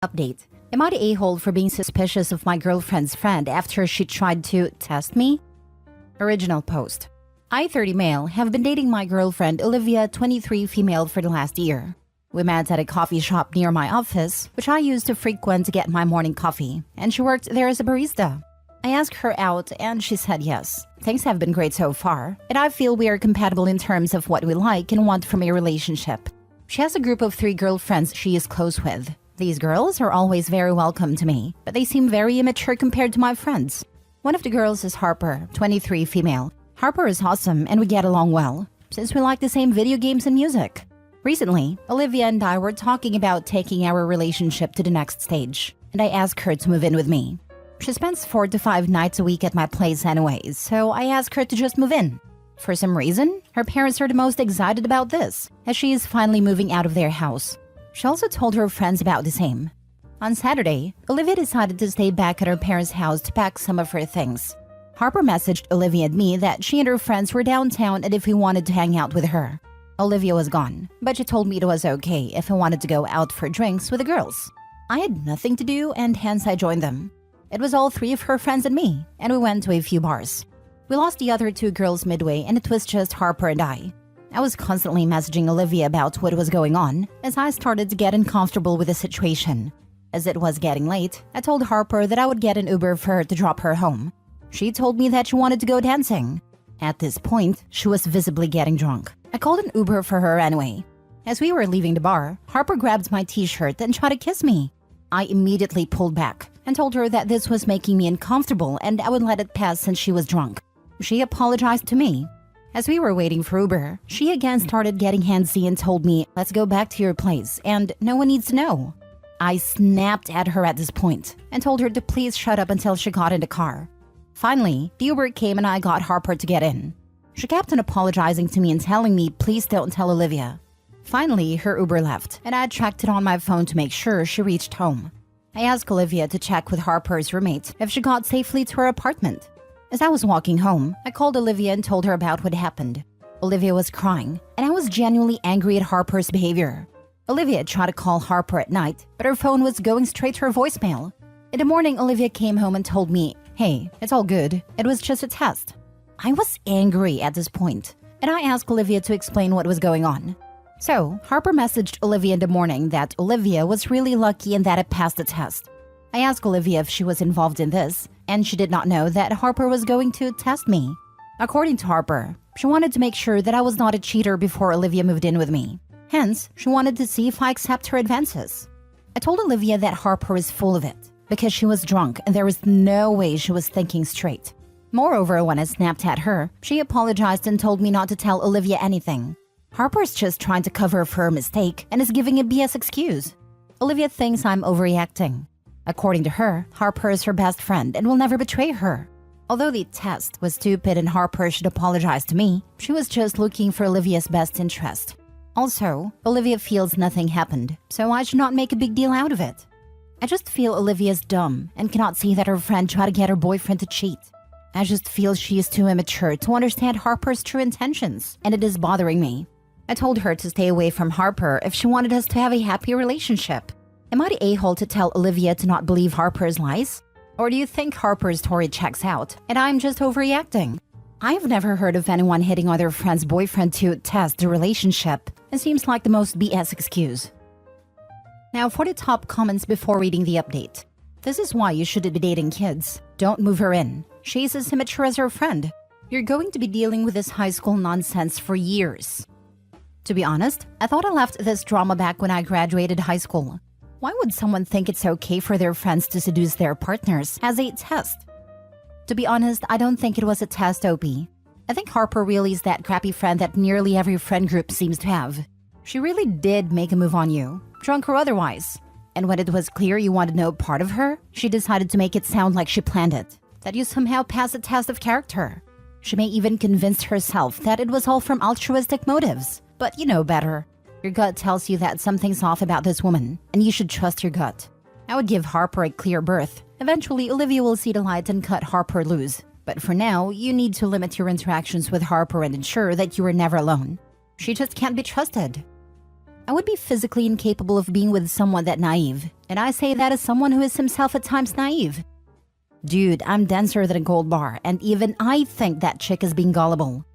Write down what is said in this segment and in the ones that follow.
Update. Am I the a-hole for being suspicious of my girlfriend's friend after she tried to test me? Original post. I, 30 male, have been dating my girlfriend Olivia, 23 female, for the last year. We met at a coffee shop near my office, which I used to frequent to get my morning coffee, and she worked there as a barista. I asked her out and she said yes. Things have been great so far, and I feel we are compatible in terms of what we like and want from a relationship. She has a group of 3 girlfriends she is close with. These girls are always very welcome to me, but they seem very immature compared to my friends. One of the girls is Harper, 23 female. Harper is awesome and we get along well, since we like the same video games and music. Recently, Olivia and I were talking about taking our relationship to the next stage, and I asked her to move in with me. She spends 4 to 5 nights a week at my place anyways, so I asked her to just move in. For some reason, her parents are the most excited about this, as she is finally moving out of their house. She also told her friends about the same. On Saturday, Olivia decided to stay back at her parents' house to pack some of her things. Harper messaged Olivia and me that she and her friends were downtown and if we wanted to hang out with her. Olivia was gone, but she told me it was okay if I wanted to go out for drinks with the girls. I had nothing to do and hence I joined them. It was all 3 of her friends and me, and we went to a few bars. We lost the other 2 girls midway and it was just Harper and I. I was constantly messaging Olivia about what was going on as I started to get uncomfortable with the situation. As it was getting late, I told Harper that I would get an Uber for her to drop her home. She told me that she wanted to go dancing. At this point, she was visibly getting drunk. I called an Uber for her anyway. As we were leaving the bar, Harper grabbed my t-shirt and tried to kiss me. I immediately pulled back and told her that this was making me uncomfortable and I would let it pass since she was drunk. She apologized to me. As we were waiting for Uber, she again started getting handsy and told me, "Let's go back to your place and no one needs to know." I snapped at her at this point and told her to please shut up until she got in the car. Finally, the Uber came and I got Harper to get in. She kept on apologizing to me and telling me please don't tell Olivia. Finally, her Uber left and I tracked it on my phone to make sure she reached home. I asked Olivia to check with Harper's roommate if she got safely to her apartment. As I was walking home, I called Olivia and told her about what happened. Olivia was crying, and I was genuinely angry at Harper's behavior. Olivia tried to call Harper at night, but her phone was going straight to her voicemail. In the morning, Olivia came home and told me, "Hey, it's all good. It was just a test." I was angry at this point, and I asked Olivia to explain what was going on. So, Harper messaged Olivia in the morning that Olivia was really lucky and that it passed the test. I asked Olivia if she was involved in this, and she did not know that Harper was going to test me. According to Harper, she wanted to make sure that I was not a cheater before Olivia moved in with me. Hence, she wanted to see if I accept her advances. I told Olivia that Harper is full of it, because she was drunk and there was no way she was thinking straight. Moreover, when I snapped at her, she apologized and told me not to tell Olivia anything. Harper's just trying to cover for her mistake and is giving a BS excuse. Olivia thinks I'm overreacting. According to her, Harper is her best friend and will never betray her. Although the test was stupid and Harper should apologize to me, she was just looking for Olivia's best interest. Also, Olivia feels nothing happened, so I should not make a big deal out of it. I just feel Olivia's dumb and cannot see that her friend tried to get her boyfriend to cheat. I just feel she is too immature to understand Harper's true intentions, and it is bothering me. I told her to stay away from Harper if she wanted us to have a happy relationship. Am I the a-hole to tell Olivia to not believe Harper's lies? Or do you think Harper's story checks out and I'm just overreacting? I've never heard of anyone hitting on their friend's boyfriend to test the relationship. It seems like the most BS excuse. Now for the top comments before reading the update. This is why you shouldn't be dating kids. Don't move her in. She's as immature as her friend. You're going to be dealing with this high school nonsense for years. To be honest, I thought I left this drama back when I graduated high school. Why would someone think it's okay for their friends to seduce their partners as a test? To be honest, I don't think it was a test, OP. I think Harper really is that crappy friend that nearly every friend group seems to have. She really did make a move on you, drunk or otherwise. And when it was clear you wanted no part of her, she decided to make it sound like she planned it, that you somehow passed the test of character. She may even convince herself that it was all from altruistic motives, but you know better. Your gut tells you that something's off about this woman, and you should trust your gut. I would give Harper a clear berth. Eventually, Olivia will see the light and cut Harper loose. But for now, you need to limit your interactions with Harper and ensure that you are never alone. She just can't be trusted. I would be physically incapable of being with someone that naive. And I say that as someone who is himself at times naive. Dude, I'm denser than a gold bar, and even I think that chick is being gullible.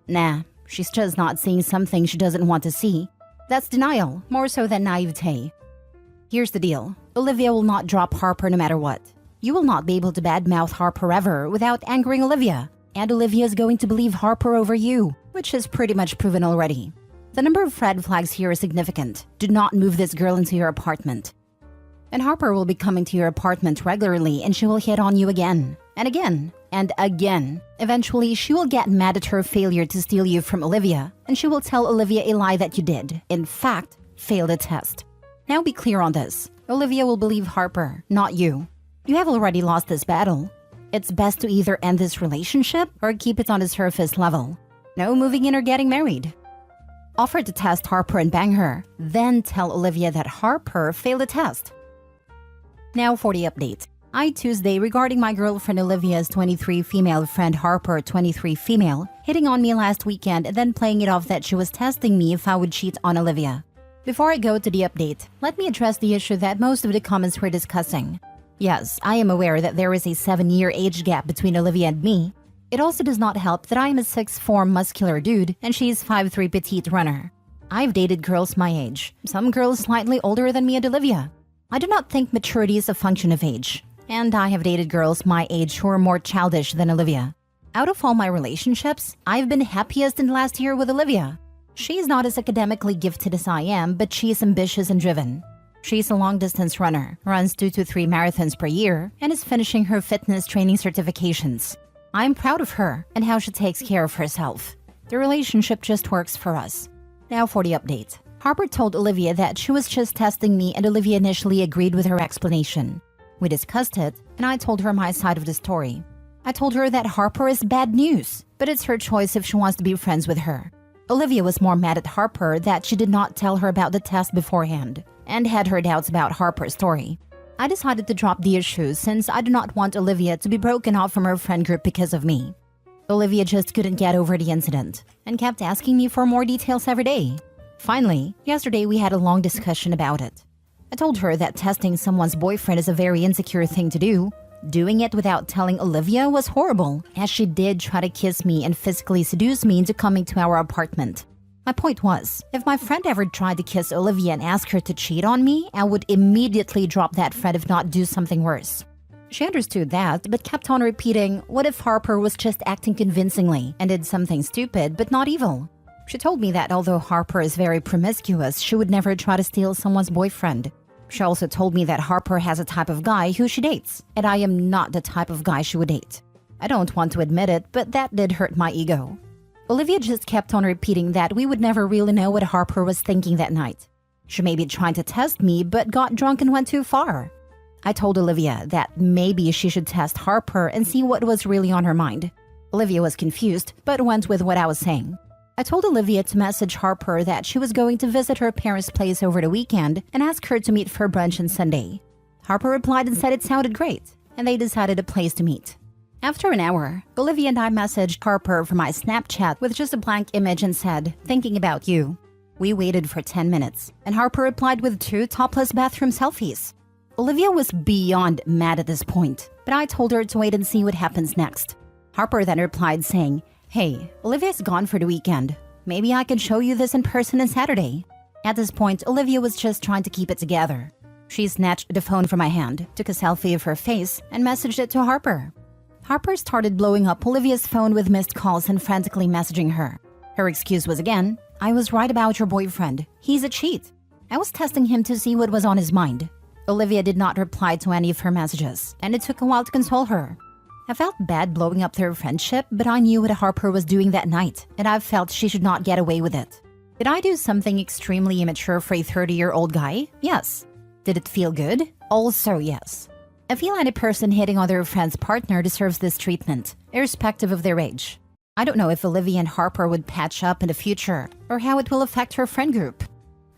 Nah, she's just not seeing something she doesn't want to see. That's denial, more so than naivete. Here's the deal. Olivia will not drop Harper no matter what. You will not be able to badmouth Harper ever without angering Olivia. And Olivia is going to believe Harper over you, which is pretty much proven already. The number of red flags here is significant. Do not move this girl into your apartment. And Harper will be coming to your apartment regularly, and she will hit on you again, and again, and again. Eventually, she will get mad at her failure to steal you from Olivia, and she will tell Olivia a lie that you did, in fact, failed a test. Now be clear on this. Olivia will believe Harper, not you. You have already lost this battle. It's best to either end this relationship or keep it on the surface level. No moving in or getting married. Offer to test Harper and bang her, then tell Olivia that Harper failed the test. Now for the update. Tuesday regarding my girlfriend Olivia's 23 female friend Harper 23 female hitting on me last weekend and then playing it off that she was testing me if I would cheat on Olivia. Before I go to the update, let me address the issue that most of the comments were discussing. Yes, I am aware that there is a 7-year age gap between Olivia and me. It also does not help that I am a 6'4" muscular dude and she is 5'3" petite runner. I've dated girls my age, some girls slightly older than me and Olivia. I do not think maturity is a function of age, and I have dated girls my age who are more childish than Olivia. Out of all my relationships, I've been happiest in the last year with Olivia. She's not as academically gifted as I am, but she is ambitious and driven. She's a long-distance runner, runs 2 to 3 marathons per year, and is finishing her fitness training certifications. I'm proud of her and how she takes care of herself. The relationship just works for us. Now for the update. Harper told Olivia that she was just testing me and Olivia initially agreed with her explanation. We discussed it, and I told her my side of the story. I told her that Harper is bad news, but it's her choice if she wants to be friends with her. Olivia was more mad at Harper that she did not tell her about the test beforehand, and had her doubts about Harper's story. I decided to drop the issue since I do not want Olivia to be broken off from her friend group because of me. Olivia just couldn't get over the incident, and kept asking me for more details every day. Finally, yesterday we had a long discussion about it. I told her that testing someone's boyfriend is a very insecure thing to do. Doing it without telling Olivia was horrible, as she did try to kiss me and physically seduce me into coming to our apartment. My point was, if my friend ever tried to kiss Olivia and ask her to cheat on me, I would immediately drop that friend if not do something worse. She understood that, but kept on repeating, what if Harper was just acting convincingly and did something stupid but not evil? She told me that although Harper is very promiscuous, she would never try to steal someone's boyfriend. She also told me that Harper has a type of guy who she dates, and I am not the type of guy she would date. I don't want to admit it, but that did hurt my ego. Olivia just kept on repeating that we would never really know what Harper was thinking that night. She may be trying to test me, but got drunk and went too far. I told Olivia that maybe she should test Harper and see what was really on her mind. Olivia was confused, but went with what I was saying. I told Olivia to message Harper that she was going to visit her parents' place over the weekend and ask her to meet for brunch on Sunday. Harper replied and said it sounded great, and they decided a place to meet. After an hour, Olivia and I messaged Harper from my Snapchat with just a blank image and said, thinking about you. We waited for 10 minutes, and Harper replied with 2 topless bathroom selfies. Olivia was beyond mad at this point, but I told her to wait and see what happens next. Harper then replied saying, hey, Olivia's gone for the weekend. Maybe I can show you this in person on Saturday. At this point, Olivia was just trying to keep it together. She snatched the phone from my hand, took a selfie of her face, and messaged it to Harper. Harper started blowing up Olivia's phone with missed calls and frantically messaging her. Her excuse was again, I was right about your boyfriend. He's a cheat. I was testing him to see what was on his mind. Olivia did not reply to any of her messages, and it took a while to console her. I felt bad blowing up their friendship, but I knew what Harper was doing that night, and I felt she should not get away with it. Did I do something extremely immature for a 30-year-old guy? Yes. Did it feel good? Also yes. I feel any person hitting on their friend's partner deserves this treatment, irrespective of their age. I don't know if Olivia and Harper would patch up in the future, or how it will affect her friend group.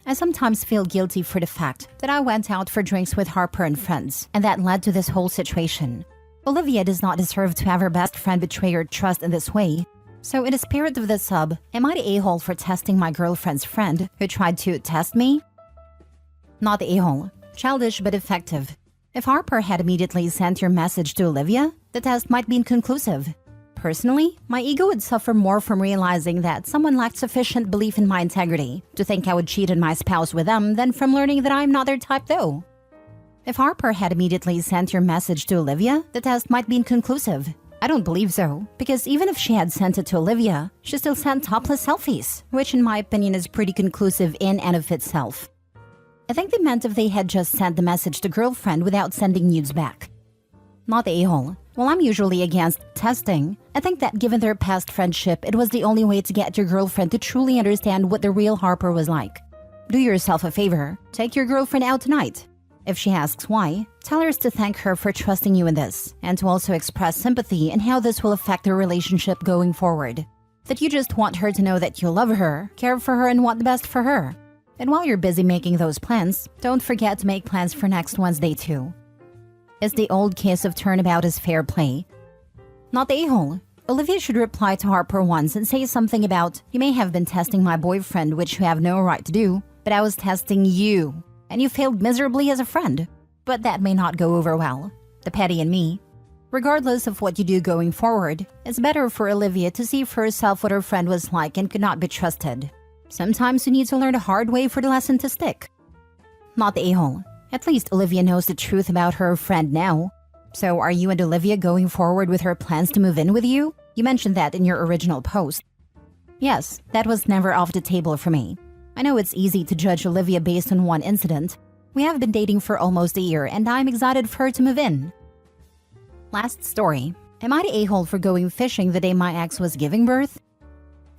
I sometimes feel guilty for the fact that I went out for drinks with Harper and friends, and that led to this whole situation. Olivia does not deserve to have her best friend betray her trust in this way. So in the spirit of the sub, am I the a-hole for testing my girlfriend's friend who tried to test me? Not the a-hole. Childish but effective. If Harper had immediately sent your message to Olivia, the test might be inconclusive. Personally, my ego would suffer more from realizing that someone lacked sufficient belief in my integrity to think I would cheat on my spouse with them than from learning that I'm not their type though. If Harper had immediately sent your message to Olivia, the test might be inconclusive. I don't believe so, because even if she had sent it to Olivia, she still sent topless selfies, which in my opinion is pretty conclusive in and of itself. I think they meant if they had just sent the message to girlfriend without sending nudes back. Not the a-hole. While I'm usually against testing, I think that given their past friendship, it was the only way to get your girlfriend to truly understand what the real Harper was like. Do yourself a favor. Take your girlfriend out tonight. If she asks why, tell her to thank her for trusting you in this, and to also express sympathy in how this will affect their relationship going forward. That you just want her to know that you love her, care for her, and want the best for her. And while you're busy making those plans, don't forget to make plans for next Wednesday too. Is the old case of turnabout is fair play? Not the a-hole. Olivia should reply to Harper once and say something about, you may have been testing my boyfriend, which you have no right to do, but I was testing you. And you failed miserably as a friend. But that may not go over well. The petty in me. Regardless of what you do going forward, it's better for Olivia to see for herself what her friend was like and could not be trusted. Sometimes you need to learn the hard way for the lesson to stick. Not the a-hole. At least Olivia knows the truth about her friend now. So are you and Olivia going forward with her plans to move in with you? You mentioned that in your original post. Yes, that was never off the table for me. I know it's easy to judge Olivia based on one incident. We have been dating for almost a year and I'm excited for her to move in. Last story. Am I the a-hole for going fishing the day my ex was giving birth?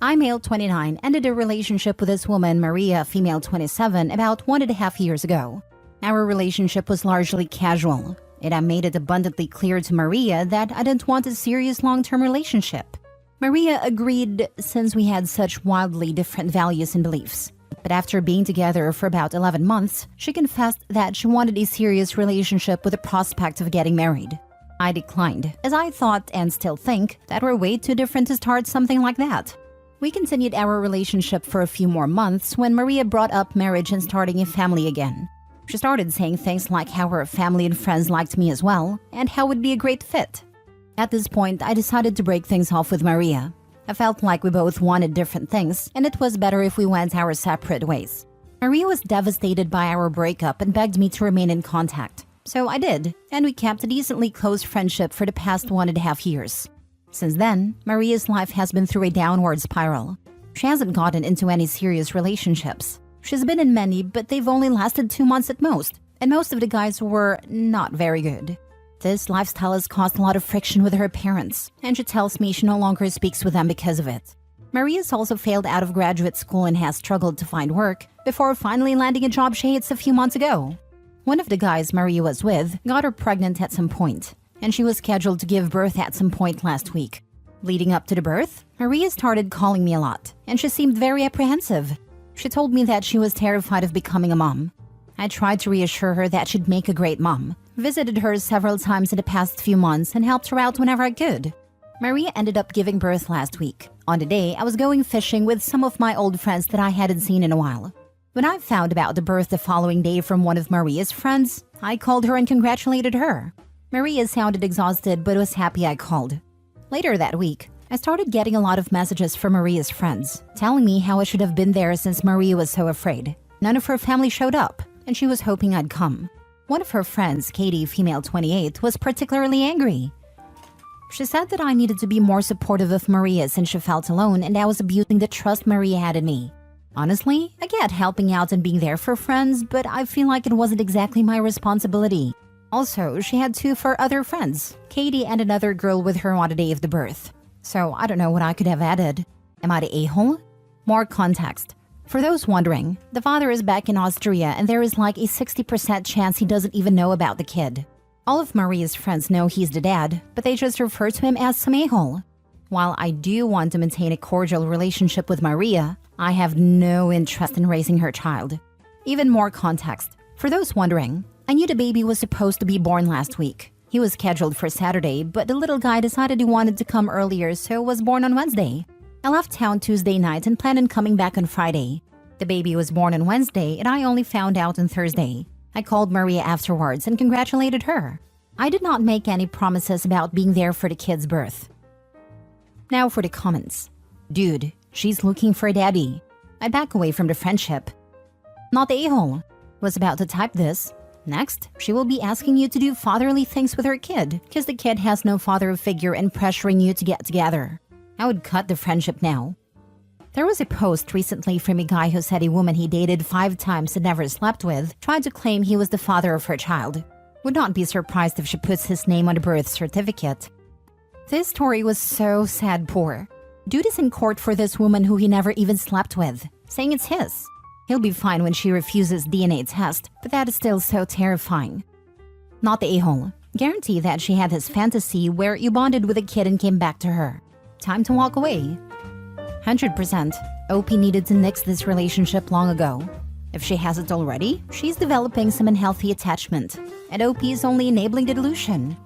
I, male 29, ended a relationship with this woman, Maria, female 27, about 1.5 years ago. Our relationship was largely casual, and I made it abundantly clear to Maria that I didn't want a serious long-term relationship. Maria agreed since we had such wildly different values and beliefs. But after being together for about 11 months, she confessed that she wanted a serious relationship with the prospect of getting married. I declined, as I thought and still think that we're way too different to start something like that. We continued our relationship for a few more months when Maria brought up marriage and starting a family again. She started saying things like how her family and friends liked me as well, and how it would be a great fit. At this point, I decided to break things off with Maria. I felt like we both wanted different things, and it was better if we went our separate ways. Maria was devastated by our breakup and begged me to remain in contact. So I did, and we kept a decently close friendship for the past 1.5 years. Since then, Maria's life has been through a downward spiral. She hasn't gotten into any serious relationships. She's been in many, but they've only lasted 2 months at most, and most of the guys were not very good. This lifestyle has caused a lot of friction with her parents, and she tells me she no longer speaks with them because of it. Maria's also failed out of graduate school and has struggled to find work before finally landing a job she hates a few months ago. One of the guys Maria was with got her pregnant at some point, and she was scheduled to give birth at some point last week. Leading up to the birth, Maria started calling me a lot, and she seemed very apprehensive. She told me that she was terrified of becoming a mom. I tried to reassure her that she'd make a great mom, visited her several times in the past few months, and helped her out whenever I could. Maria ended up giving birth last week. On the day, I was going fishing with some of my old friends that I hadn't seen in a while. When I found about the birth the following day from one of Maria's friends, I called her and congratulated her. Maria sounded exhausted but was happy I called. Later that week, I started getting a lot of messages from Maria's friends, telling me how I should have been there since Maria was so afraid. None of her family showed up, and she was hoping I'd come. One of her friends, Katie, female 28, was particularly angry. She said that I needed to be more supportive of Maria since she felt alone and I was abusing the trust Maria had in me. Honestly, I get helping out and being there for friends, but I feel like it wasn't exactly my responsibility. Also, she had 2 for other friends, Katie and another girl with her on the day of the birth. So I don't know what I could have added. Am I the a-hole? More context. For those wondering, the father is back in Austria and there is like a 60% chance he doesn't even know about the kid. All of Maria's friends know he's the dad, but they just refer to him as some a-hole. While I do want to maintain a cordial relationship with Maria, I have no interest in raising her child. Even more context. For those wondering, I knew the baby was supposed to be born last week. He was scheduled for Saturday, but the little guy decided he wanted to come earlier, so was born on Wednesday. I left town Tuesday night and planned on coming back on Friday. The baby was born on Wednesday and I only found out on Thursday. I called Maria afterwards and congratulated her. I did not make any promises about being there for the kid's birth. Now for the comments. Dude, she's looking for a daddy. I back away from the friendship. Not the a-hole. Was about to type this. Next, she will be asking you to do fatherly things with her kid because the kid has no father figure and pressuring you to get together. I would cut the friendship now. There was a post recently from a guy who said a woman he dated 5 times and never slept with tried to claim he was the father of her child. Would not be surprised if she puts his name on the birth certificate. This story was so sad poor. Dude is in court for this woman who he never even slept with, saying it's his. He'll be fine when she refuses DNA test, but that is still so terrifying. Not the a-hole. Guarantee that she had this fantasy where you bonded with a kid and came back to her. Time to walk away. 100%. OP needed to nix this relationship long ago. If she hasn't already, she's developing some unhealthy attachment. And OP is only enabling the delusion.